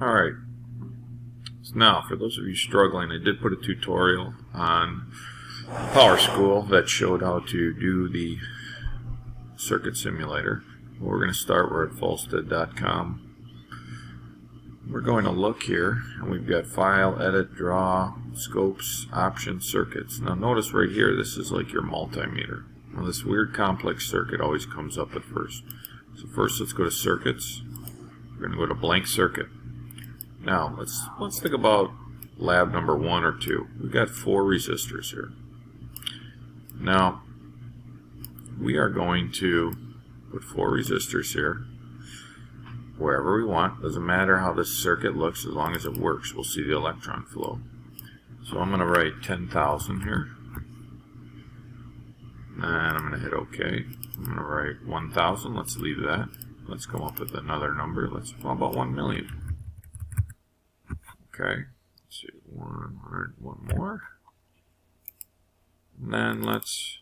Alright, so now for those of you struggling, I did put a tutorial on PowerSchool that showed how to do the circuit simulator. We're going to start, we're at Volstead.com. We're going to look here, and we've got File, Edit, Draw, Scopes, Options, Circuits. Now notice right here, this is like your multimeter. Now this weird complex circuit always comes up at first. So first let's go to Circuits. We're going to go to Blank Circuit. Now let's think about lab number 1 or 2. We've got 4 resistors here. Now we are going to put 4 resistors here wherever we want. Doesn't matter how this circuit looks as long as it works. We'll see the electron flow. So I'm going to write 10,000 here. And I'm going to hit OK. I'm going to write 1,000. Let's leave that. Let's come up with another number. How about 1 million? Okay. Let's see. 100. One more. And then let's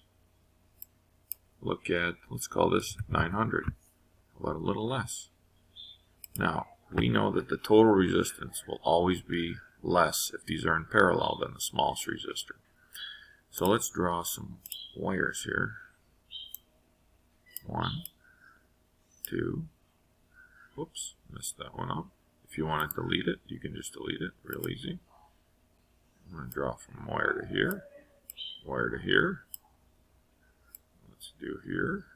look at, let's call this 900. How about a little less? Now, we know that the total resistance will always be less if these are in parallel than the smallest resistor. So let's draw some wires here. 1, 2, whoops, messed that one up. If you want to delete it, you can just delete it, real easy. I'm going to draw from wire to here, wire to here. Let's do here.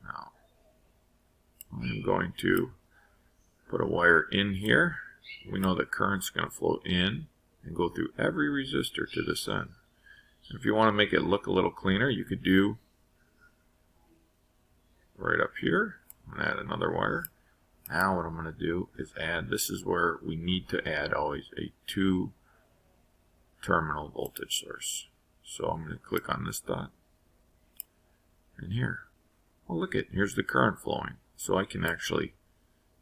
Now, I'm going to put a wire in here. We know that current's going to flow in and go through every resistor to this end. And if you want to make it look a little cleaner, you could do right up here. I'm going to add another wire. Now what I'm going to do is add, this is where we need to add always a 2-terminal voltage source. So I'm going to click on this dot. And here. Well, look at, here's the current flowing. So I can actually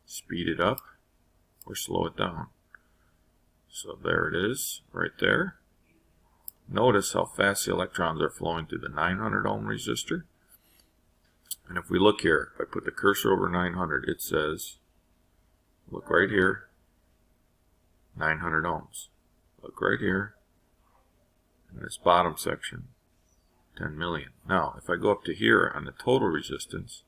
speed it up or slow it down. So there it is, right there. Notice how fast the electrons are flowing through the 900 ohm resistor. And if we look here, if I put the cursor over 900, it says, look right here, 900 ohms. Look right here, in this bottom section, 10 million. Now, if I go up to here on the total resistance,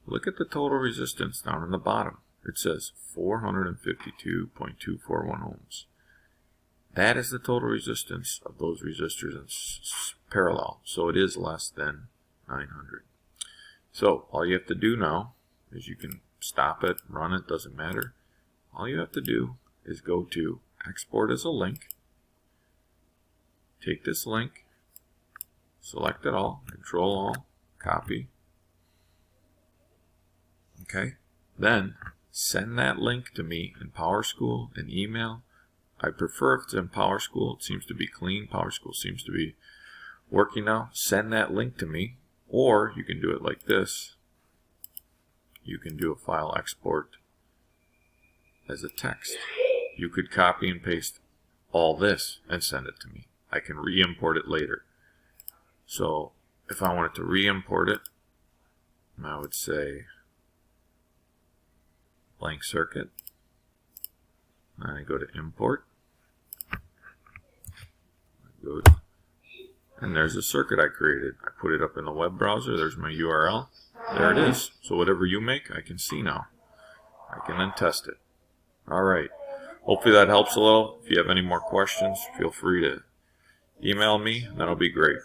look at the total resistance down on the bottom. It says 452.241 ohms. That is the total resistance of those resistors in parallel. So it is less than 900. So all you have to do now is you can stop it, run it, doesn't matter. All you have to do is go to Export as a Link. Take this link, select it all, Control all, copy. Okay, then send that link to me in PowerSchool, an email. I prefer if it's in PowerSchool. It seems to be clean. PowerSchool seems to be working now. Send that link to me, or you can do it like this. You can do a file export as a text. You could copy and paste all this and send it to me. I can re-import it later. So if I wanted to re-import it, I would say blank circuit. And I go to import. And there's a circuit I created. I put it up in the web browser. There's my URL. There it is. So whatever you make, I can see now. I can then test it. Alright. Hopefully that helps a little. If you have any more questions, feel free to email me. That'll be great.